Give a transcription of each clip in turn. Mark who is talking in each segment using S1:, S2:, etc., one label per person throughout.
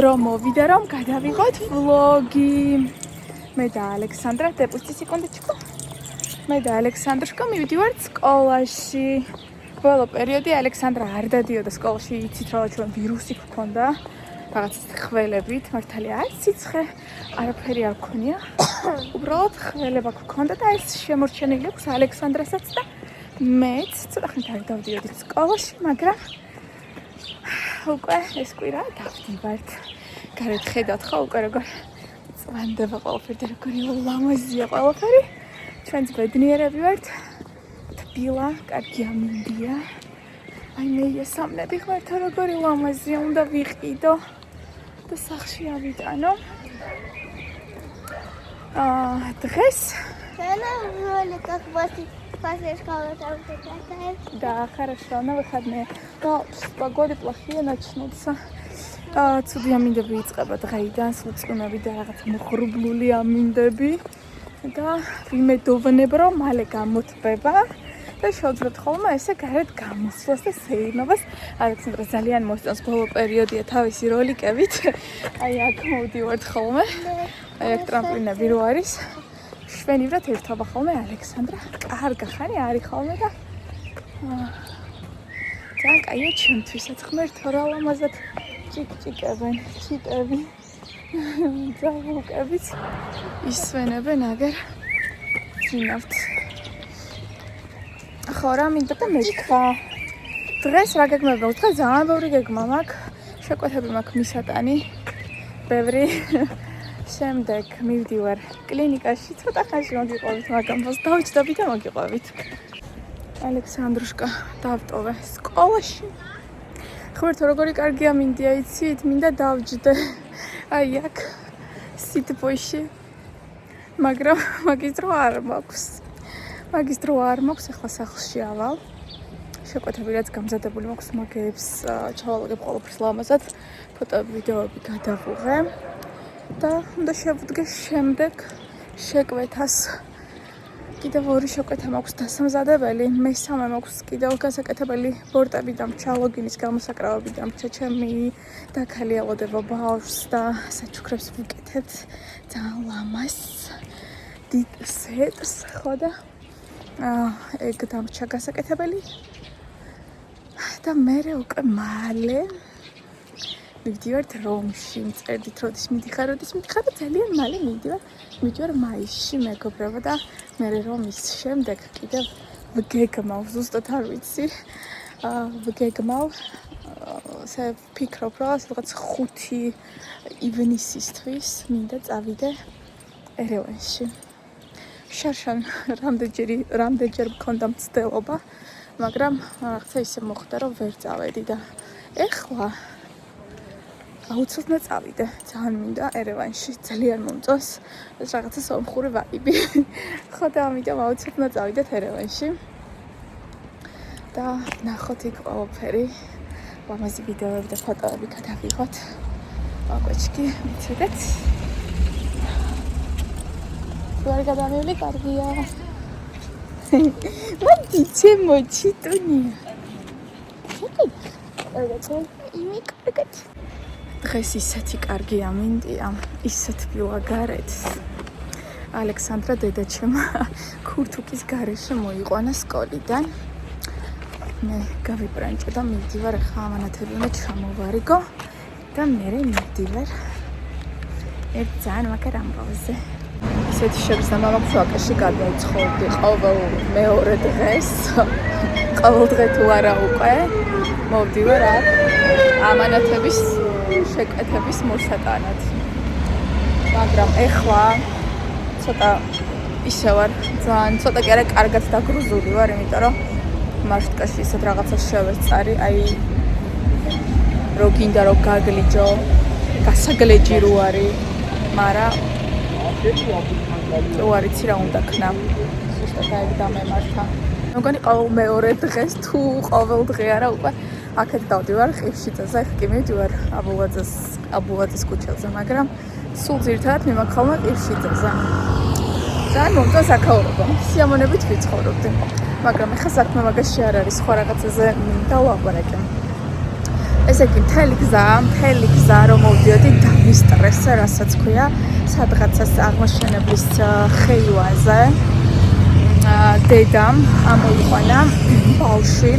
S1: რომ მოვიდა რომ გადავიღოთ ვლოგი. მე და ალექსანდრა დეპუსტი სეკუნდეჩკო. მე და ალექსანდრშკო მივდივართ სკოლაში. ბოლო პერიოდი ალექსანდრა არ დადიოდა სკოლაში, იცით რა ჩვენ ვირუსი გქონდა. რაღაც ხველებით, მართალია არ სიცხე, არაფერი არ გქონია. უბრალოდ ხველება გქონდა და ეს შემორჩენილი აქვს ალექსანდრასაც და მეც ცოტა ხნით არ დავდიოდი სკოლაში, მაგრამ უკვე ეს კვირა დავდივართ. გარეთ ხედავთ ხო უკვე როგორ წვანდება ყველაფერი, როგორი ლამაზია ყველაფერი. ჩვენც ბედნიერები ვართ. თბილა, კარგი ამინდია. აი მე ესამნები ხმართ როგორი ლამაზია, უნდა ვიყიდო და სახში ავიტანო. დღეს Да, хорошо, на выходные. Да, погода плохая начнутся. Цуди ამინდები იწყება დღეიდან, სულწმუნები და რაღაც მოხრუბლული ამინდები. და ვიმედოვნებ რომ მალე გამოთბება და შევძლებთ ხოლმე ესე გარეთ გამოსვლას და სეირნობას. ალექსანდრა ძალიან მოსწონს ბოლო პერიოდია თავისი როლიკებით. აი აქ მოვდივართ ხოლმე. აი აქ ტრამპლინები რო არის. შვენივრად ერთობა ხოლმე ალექსანდრა. კარგა ხარი არის ხოლმე და ძალიან კაია ჩემთვისაც ღმერთო რა ლამაზად ჭიკჭიკებენ, ჩიტები. ძაღლუკებიც ისვენებენ აგერ ძინავთ. ხო რა მინდა და მეთქვა. დღეს რა გეგმება? დღეს ძალიან ბევრი გეგმა მაქვს. შეკვეთები მაქვს მისატანი. ბევრი. შემდეგ მივდივარ კლინიკაში, ცოტა ხანში მოგიყვებით, მაგრამ ბოს დავჭდები და მოგიყვებით. ალექსანდრუშკა დავტოვე სკოლაში. ხმერთო როგორი კარგი ამინდია, იცით, მინდა დავჯდე. აი აქ სიტბოში. მაგრამ მაგის დრო არ მაქვს. ახლა სახლში ავალ. შეკვეთები რაც გამზადებული მაქვს, მაგებს ჩავალაგებ ყველაფერს ლამაზად. ფოტოები, ვიდეოები გადავუღე. და უნდა შევდგე შემდეგ შეკვეთას. კიდევ ორი შეკვეთა მაქვს დასამზადებელი, მესამე მაქვს კიდევ გასაკეთებელი ბორტები დამრჩა, ლოგინის გამოსაკრავები დამრჩა, ჩემი დაქალი ელოდება ბავშვს და საჩუქრებს ვიკეთებთ ძალიან ლამაზ დიდ სეტს, ხო და ეგ დამრჩა გასაკეთებელი და მერე უკვე მალე მივდივართ რომში, მწერდით როდის მიდიხარ და ძალიან მალე მივდივარ მაისში მეგობრებო და მერე რომის შემდეგ კიდევ ვგეგმავ, ზუსტად არ ვიცი. ვგეგმავ, ვფიქრობ რომ რაღაც 5 ივნისისთვის მინდა წავიდე ერევანში. შარშან რამდენჯერ მქონდა მცდელობა, მაგრამ რაღაცა ისე მოხდა რომ ვერ წავედი და ეხლა აუცილებლად წავიდე. ძალიან მინდა ერევანში, ძალიან მომწონს ეს რაღაცა სომხური ვაიბი. ხო და ამიტომ აუცილებლად წავიდეთ ერევანში. და ნახოთ იქ ყველაფერი. ლამაზი ვიდეოები და ფოტოები გადავიღოთ. აკვეჩკი, მიცოდეთ. ვარ გადამევლი კარგია. მოდი ჩემოჩიტუნია. იმიკარგეთ. დღეს ისეთი კარგი ამინდია, ისეთ ბილა გარეთ. ალექსანდრა დედაჩემ ქურთუკის გარეშე მოიყვანა სკოლიდან. მე გავიბრანჭე და მივდივარ ახლა ამანათები უნდა ჩამოვარიგო და მერე მივდივარ ერთ ძალიან მაგარ ამბავზე. ისეთი შეგრძნება მაქვს ვაკეში გადმოვცხოვდი ყოველ მეორე დღეს. ყოველ დღე თუ არა უკვე მოვდივარ აქ ამანათების შეკვეთების მოსატანად. მაგრამ ეხლა ცოტა ისე ვარ, ძალიან ცოტა კი არა კარგად დაგრუზული ვარ, იმიტომ რომ მარშრუტკაში ისეთ რაღაცას შევეწარი, აი რო გინდა რომ გაგლიჯო, გასაგლეჯი რო არის, მაგრამ რო არიცი რა უნდა ქნა. ზუსტად აი დამემართა. მოგონი ყოველ მეორე დღეს თუ ყოველ დღე არა უკვე აქეთ დავდივარ ყიფშიძეზე, ახლა კი მივდივარ აბულაძის ქუჩაზე, მაგრამ სულ ძირითადად მიმაქვს ხოლმე ყიფშიძეზე. ძალიან მომწონს აქაურობა, სიამონებით ვიცხოვრობდი, მაგრამ ახლა საქმე მაგაში არ არის, სხვა რაღაცაზე დავაპარაკე. ესე იგი მთელი გზა რომ მოვდიოდი დავისტრესე, რასაც ქვია, სადღაცას აღმაშენებლის ხეივანზე. დედამ ამოიყვანა ბავშვი,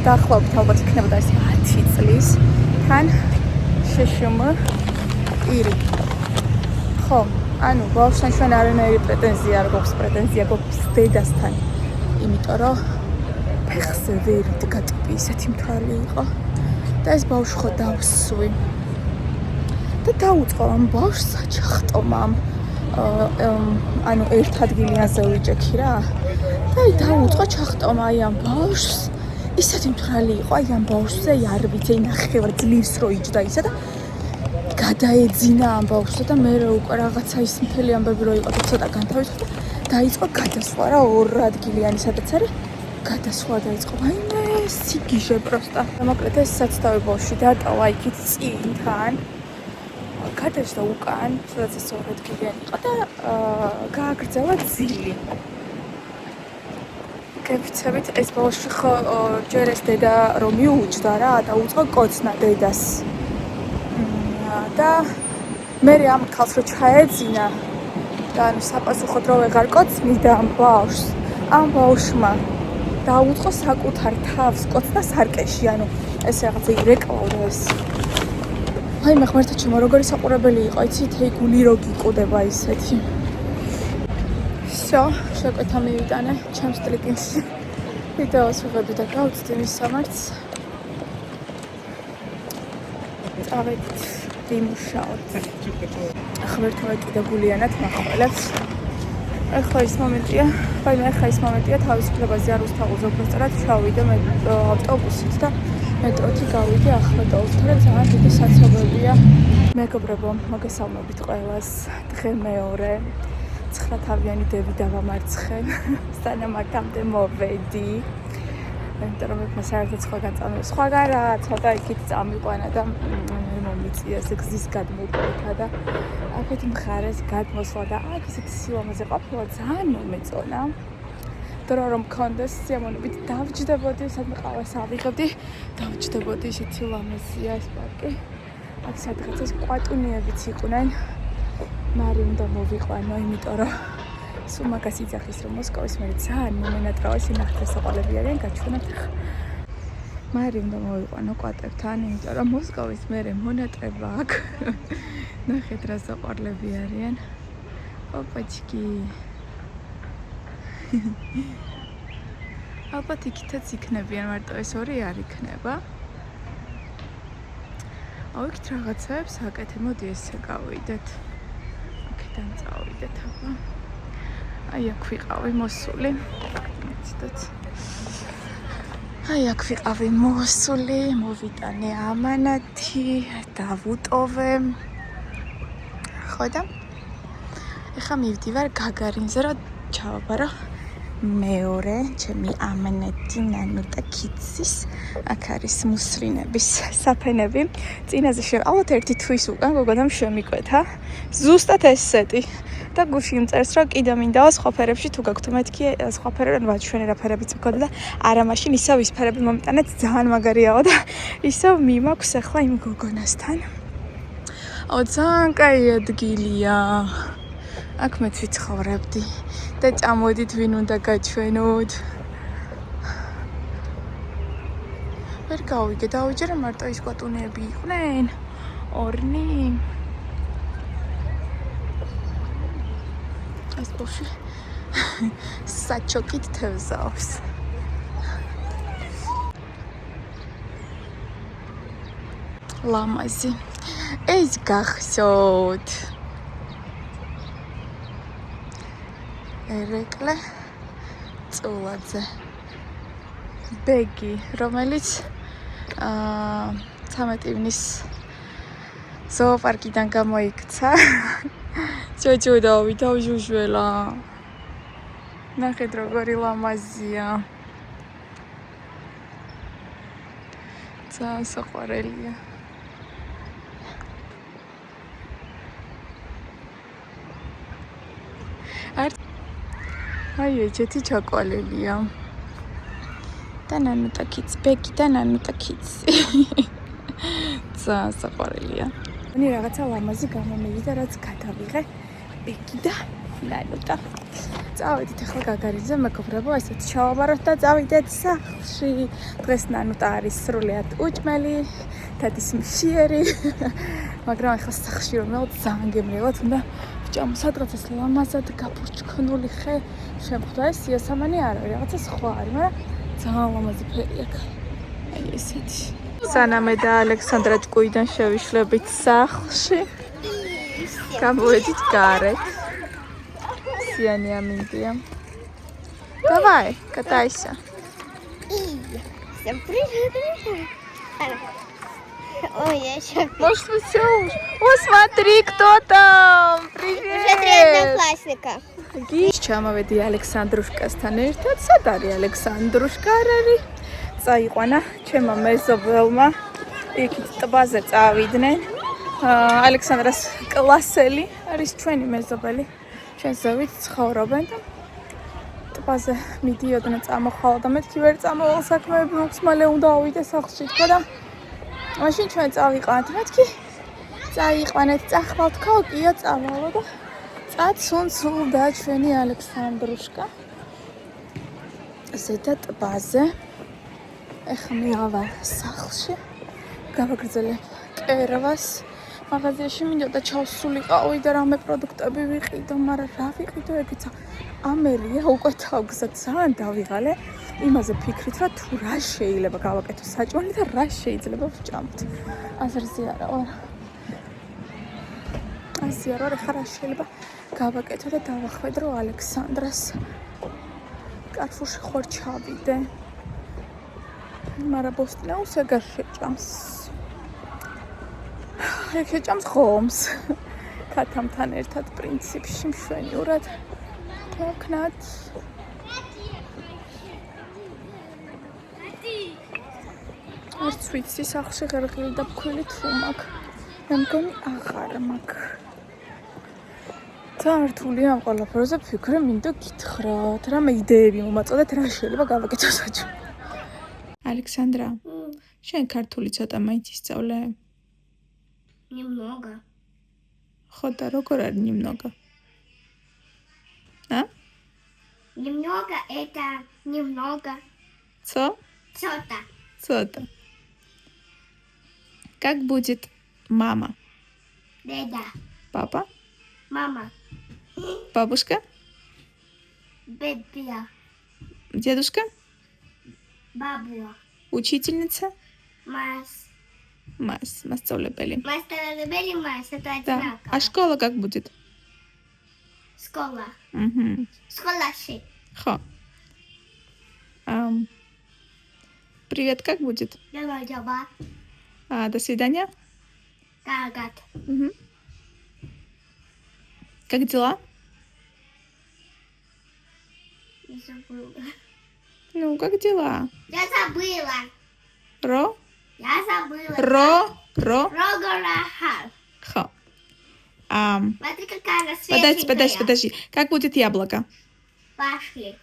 S1: დაახლოებით ალბათ იქნებოდა ეს 10 წლის, თან შეშმ ირი. ხო, ანუ ბავშვთან ჩვენ არანაირი პრეტენზია არ გვაქვს, პრეტენზია გვაქვს დედასთან, იმიტომ რომ ფეხზე ვერ იდგა ტიპი, ისეთი მთვალი იყო. და ეს ბავშვი ხო დავსვი. და დაუწყო ამ ბავშვს საჩახტომამ. ანუ ერთ ადგილიანზე ვიჭექი რა. და დაუწყო ჩახტომა აი ამ ბავშვს. ისეთი მთვალი იყო აი ამ ბავშვზე, არ ვიცი, ნახევარ ძლივს რო იჯდა ისა და გადაეძინა ამ ბავშვს და მე უკვე რაღაცა ის მთელი ამბები რო იყო და ცოტა განთავისუფლდა და დაიწყო გადასვლა რა ორ ადგილიანი სადაც არის. გადასვლა დაიწყო. აიმე სიგიჟე პროსტა. მოკლედ ეს საცდავი ბავშვი დატოვა იქით წინთან. გადაჭდა უკან, სადაც ეს ორ ადგილიანი იყო და გააგრძელა ძილი. გეფიცებით ეს ბავშვი ხო ჯერ ეს დედა რომ მიუჯდა რა და უწყო კოცნა დედას. და მე ამ ქალს რო ჩაეძინა და ანუ საპასუხოდ რო ვეღარ კოცნიდა ამ ბავშვს, ამ ბავშვმა დაუწყო საკუთარ თავს კოცნა სარკეში, ანუ ეს რაღაცა ირეკლავდა ეს. აი მე ღმერთო ჩემო როგორი საყურებელი იყო, იცი თეი გული რო გიყוდება ისეთი. всё, შეკვეთა მივიტანე ჩემს ტრიკინში. ვიდეოს ვიღებდი და გავწდი მის სამართს. წავედით ვიმუშაოთ. ღმერთო კიდე გულიანად მახველებს. ახლა ის მომენტია, თავისუფლებაზე არ უსთაუზო უბრალოდ ჩავიდე მე ავტობუსით და მეტროთი გავიდე ახმეტოულთან და ძალიან დიდი საცობებია. მეგობრებო, მოგესალმებით ყველას. დღე მეორე 9 თავიანი დევი დავამარცხე. სანამ აქამდე მოვედი. იმიტომ რომ მე საერთოდ სხვაგან რა, ცოტა იქით წამიყვანა და მომიწია გზის გადმოკვეთა და აქეთ მხარეს გადმოსვლა და აქ ისეთი სილამაზე ყოფილა ძალიან მომეწონა. დრო რომ მქონდეს სიამოვნებით დავჯდებოდი, სადმე ყავას ავიღებდი, დავჯდებოდი ისეთი სილამაზეა ეს პარკი. აქ სადღაცას კვატუნიებიც იყვნენ. მარი უნდა მოვიყვანო, იმიტომ რომ სულ მაგას იძახის რომ მოსკოვის მე ძალიან მომენატრავა სინახეს საყოლები არიან გაჩვენებთ ხა. მარი უნდა მოვიყვანო კვატებთან, იმიტომ რომ მოსკოვის მე მონატრება აქვს. ნახეთ რა საყოლები არიან. ოპაჩკი. ალბათ იქითაც იქნებიან, მარტო ეს ორი არ იქნება. აიქით რაღაცებს აკეთე, მოდი ესე გავიდეთ. აქედან წავიდეთ აბა. აი აქ ვიყავი მოსული. ცოტა. აი აქ ვიყავი მოსული, მოვიტანე ამანათი, დავუტოვე. ხო და? ეხლა მივდივარ გაგარინზე რა ჩავაბარო. მეორე ჩემი ამანათი ნანუტა კიცის აქ არის მუსლინების საფენები. წინაზე ალბათ ერთი თვის უკან გოგონამ შემიკვეთა. ზუსტად ეს სეტი. და გულში იმწერს რომ კიდე მინდაო სხვა ფერებში თუ გაქვთ მეთქი სხვა ფერები ვაჩვენე რა ფერებიც მქონდა და არა მაშინ ისევ ის ფერები მომიტანეთ ძალიან მაგარიაო და ისევ მიმაქვს ახლა იმ გოგონასთან. აუ ძალიან კაი ადგილია. აქ მეც ვიცხოვრებდი და წამოდით ვინ უნდა გაჩვენოთ. ვერ გავიგე, დავიჯერე მარტო ის კვატუნეები იყვნენ. ორნი. ეს ბავშვი საჩოკით თევზავს. ლამაზი. ეს გახსოვთ. ერეკლე წულაძე. ბეგი, რომელიც 13 ივნის ზოოპარკიდან გამოიქცა. ჩოჩოდავით ავჟუჟველა. ნახეთ როგორი ლამაზია. ძალიან საყვარელია. აი ეჭეთი ჩაკვალელია. და ნანუტა კიც, ბეგი და ნანუტა კიც. საყვარელია. მені რაღაცა ლამაზი გამომივიდა, რაც გადავიღე. ბიგი და ნანუტა. წავედით ახლა გაგარიძე მეგობრებო, ესეც ჩავაბაროთ და წავიდეთ სახლში. დღეს ნანუტა არის სრულიად უჭმელი, დადის მშიერი. მაგრამ ახლა სახლში რომ მივიდეთ, ძალიან გემრიელად უნდა ვჭამ სადღაცას ლამაზად გაფურჩქნული ხე. შემხვდა ეს იასამანი არ არის, რაღაცა სხვა არის, მაგრამ ძალიან ლამაზი ფერი აქვს. აი ესეთი. სანამე და ალექსანდრა ჭკუიდან შევიშლებით სახლში. გამოვედით გარეთ. Сианя Миндия. Давай, катайся.
S2: Всем привет. Ой, я еще...
S1: Может, все уже? О, смотри, кто там! Привет!
S2: Уже 3 одноклассника.
S1: Ჩამოვედი ალექსანდრუშკასთან ერთად. სად არის ალექსანდრუშკა? არ არის. წაიყვანა ჩემმა მეზობელმა. იქით ტბაზე წავიდნენ. ალექსანდრას კლასელი არის ჩვენი მეზობელი. ჩვენ ზევით ცხოვრობენ და ტბაზე მიდიოდნენ წამოხვალა და მეთქი ვერ წამოვალ საქმეები მოქვს მალე უნდა ავიდე სახლში თქვა და მაშინ ჩვენ წავიყვანთ მეთქი წაიყვანეთ წახვალთ ქოკია წავალო და წაცუნცულდა ჩვენი ალექსანდრუშკა ზედა ტბაზე ეხლა მივავალ სახლში გავაგრძელებ კერვას მაღაზიაში მინდოდა ჩავსულიყავი და რამე პროდუქტები ვიყიდო, მაგრამ რა ვიყიდო ეგეცა ამელია უკვე თავგზად ძალიან დავიღალე იმაზე ფიქრით რა თუ რა შეიძლება გავაკეთო საჭმელი და რა შეიძლება ვჭამოთ. აზრზე არა ვარ. ასე არა ხარ რა შეიძლება გავაკეთო და დავახვედრო ალექსანდრას. კარტოფში ხوار ჩავიდე. მაგრამ ბოსტნეულს ეგარ შეჭამს. ეგ შეჭამს ხომს. ქათამთან ერთად პრინციპში მშვენივრად ვქნათ. არც ვიცი სახლში ღერღილი და ფქვილი თუ მაქვს. მე მგონი აღარ მაქვს. ძალიან რთულია ამ ყველაფერზე ფიქრე, მინდა გითხრათ. რამე იდეები მომაწოდეთ, რა შეიძლება გავაკეთო საჭმელი. ალექსანდრა, შენ ქართული ცოტა მაინც ისწავლე?
S2: Немного.
S1: Хода, როგორ არის немного? А?
S2: Немного это немного.
S1: Цо?
S2: Что-то.
S1: Цота. Как будет мама?
S2: Деда.
S1: Папа?
S2: Мама.
S1: Бабушка?
S2: Бебя.
S1: Дедушка?
S2: Бабуля.
S1: Учительница?
S2: Мас.
S1: Масწავლებელი.
S2: Мастерабели мас. Это
S1: Да.
S2: одинаково.
S1: А школа как будет?
S2: Школа.
S1: Угу.
S2: Школаши.
S1: Хо. Привет, как будет?
S2: Давай, давай.
S1: До свидания.
S2: Гагат.
S1: Угу. Как дела?
S2: Не забыла.
S1: Ну, как дела?
S2: Я забыла.
S1: Ро?
S2: Я забыла.
S1: Ро?
S2: Рогорахар.
S1: Хо.
S2: Смотри, какая она свеженькая.
S1: Подожди. Как будет яблоко?
S2: Пошли.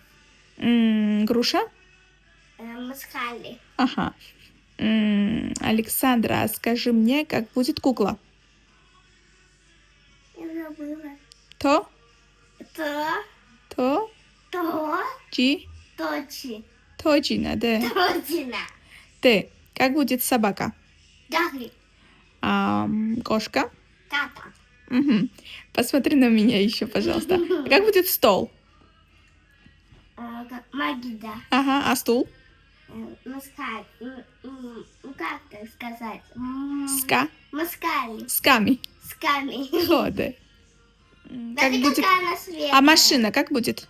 S1: Груша?
S2: Масхали.
S1: Ага. Александра, скажи мне, как будет кукла?
S2: Я забыла.
S1: То?
S2: То.
S1: Джи?
S2: Точи.
S1: Точно, да.
S2: Точно.
S1: Ты. Как будет собака?
S2: Дагли.
S1: Кошка?
S2: Тата.
S1: Угу. Посмотри на меня еще, пожалуйста. Как будет стол?
S2: Магида.
S1: Ага, а стул?
S2: Маскаль. Ну как так сказать?
S1: Ска?
S2: Маскали.
S1: Сками.
S2: Сками.
S1: Ходы. Как
S2: Смотри,
S1: будет...
S2: какая она светлая.
S1: А машина как будет?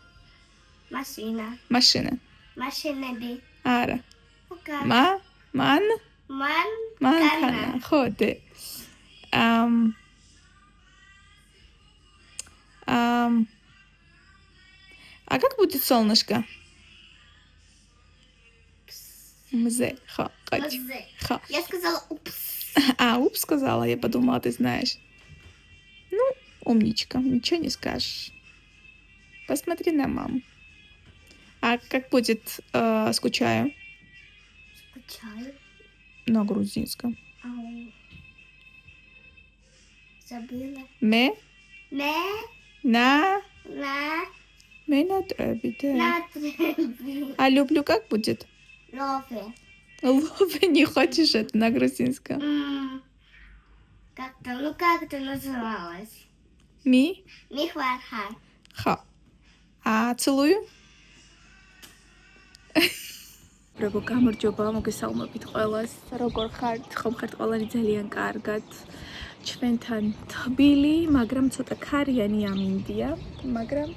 S2: Машина.
S1: Машина.
S2: Машина би.
S1: Ара.
S2: Как?
S1: Ман?
S2: Ман.
S1: Манкана. Ходы. А как будет солнышко? Мзе. Хо. Хоть.
S2: Мзе.
S1: Хо.
S2: Я сказала упс.
S1: Упс сказала, я подумала, ты знаешь. Ну, умничка, ничего не скажешь. Посмотри на маму. А как будет скучаю?
S2: Скучаю.
S1: На грузинском.
S2: Sabila.
S1: მე
S2: Ne?
S1: на
S2: Na?
S1: მე ნატრები და
S2: Natrebi.
S1: а люблю как будет
S2: Love.
S1: лове не хочешь это на грузинском
S2: Как это называлось?
S1: ми
S2: Михвархай.
S1: ხო а целую როგორ გამარჯობა მოგესალმებით ყველას როგორ ხართ ხომ ხართ ყველანი ძალიან კარგად ჩვენთან თბილი მაგრამ ცოტა ქარიანი ამინდია მაგრამ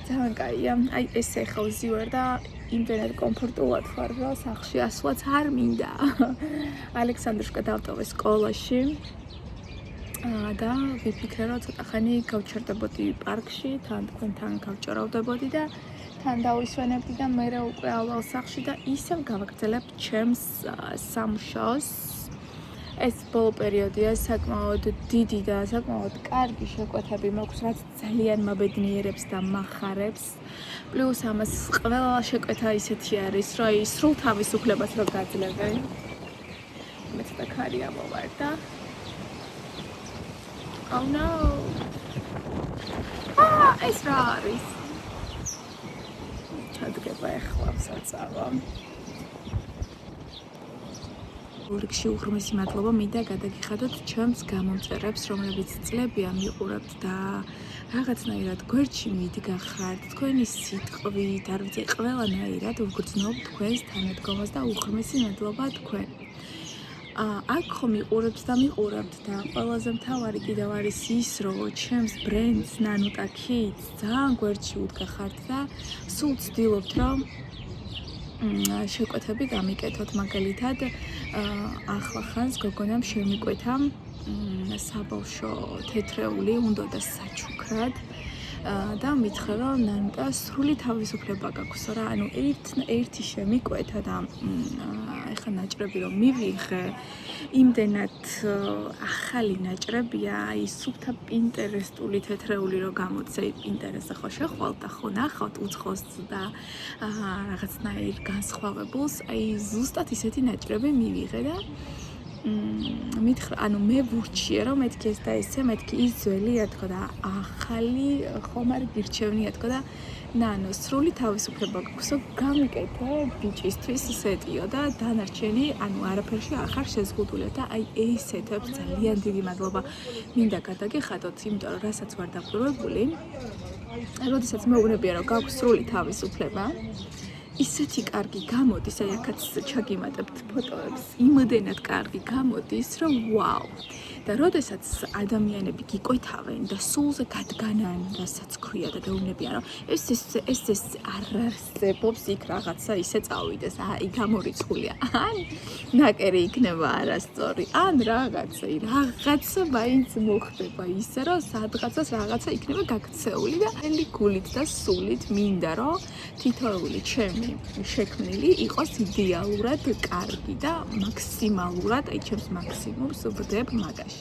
S1: ძალიან კაია აი ესე ხო ზივარ და იმდენად კომფორტულად ვარ რომ სახლში ასვლაც არ მინდა ალექსანდრუშკა დავტოვე სკოლაში და ვიფიქრე რომ ცოტა ხანი გავჩერდებოდი პარკში თან თქვენთან გავჭარავდებოდი და თან დავისვენებდი და მე უკვე ავალ სახლში და ისევ გავაგრძელებ ჩემს სამუშაოს ეს ბოლო პერიოდია საკმაოდ დიდი და საკმაოდ კარგი შეკვეთები მაქვს რაც ძალიან მაბედნიერებს და მახარებს პლუს ამას ყველა შეკვეთა ისეთი არის რომ ის სრულ თავისუფლებას რო გაძლევენ მე ცოტა ქარი ამოვარ და Oh no! ეს რა არის? ჩადგება ახლა საწავა. ურიგში უღრმესი მადლობა მინდა გადაგიხადოთ ჩემს გამომწერებს, რომლებიც წლებია მიყურებთ და რაღაცნაირად გვერდში მიდგახართ, თქვენი სიტყვით, არ ვიცი, ყველანაირად ვგრძნობ თქვენს თანადგომას და უღრმესი მადლობა თქვენ. აქ ხომ მიყურებთ და ყველაზე მთავარი კიდევ არის ის, რომ ჩემს ბრენდს ნანუტა kids ძალიან გვერდში უდგახართ და სულ ვცდილობთ, რომ შეკვეთები გამიკეთოთ, მაგალითად ახლა ხანს გოგონამ შემიკვეთა საბავშვო თეთრეული, უნდოდა საჩუქრად და მითხრა რომ ნანუტა სრული თავისუფლება გაქვს რა ანუ ერთი შემიკვეთა და ეხლა ნაჭრები რომ მივიღე იმდენად ახალი ნაჭრებია აი სუფთა პინტერესტული თეთრეული რომ გამოწე პინტერესტზე ხო შეხვალთ და ხო ნახავთ უცხოს და რაღაცნაირ განსხვავებულს აი ზუსტად ისეთი ნაჭრები მივიღე და მითხრა, ანუ მე ვურჩიე რომ მეთქი ეს და ესე, მეთქი ის ძველია თქო და ახალი ხომ არ გირჩევნია თქო და ნანო სრული თავისუფლება გვაქვსო გამიკეთე ბიჭისთვის ისეთიო და დანარჩენი ანუ არაფერში არ ხარ შეზღუდული და აი ესეთებს ძალიან დიდი მადლობა მინდა გადაგიხადოთ იმიტომ რომ რასაც ვარ დაკვირვებული როდესაც მეუბნებია რომ გაქვს სრული თავისუფლება ისეთი კარგი გამოდის, აი აქაც ჩაგიმატებთ ფოტოებს, იმდენად კარგი გამოდის, რომ ვაუ. და როდესაც ადამიანები გიკვეთავენ და სულზე გადგანან, რასაც ქვია და დაუნებიან, რომ ეს არ არსებობს იქ რაღაცა ისე წავიდეს, აი გამორიცხულია. ან ნაკერი იქნება არასწორი, ან რაღაცა მაინც მოხდება ისე, რომ სადღაცას რაღაცა იქნება გაქცეული და ელი გულით და სულით მინდა, რომ თითოეული ჩემი შექმნილი იყოს იდეალურად კარგი და მაქსიმალურად, აი ჩემს მაქსიმუმს ვდებ მაგაში.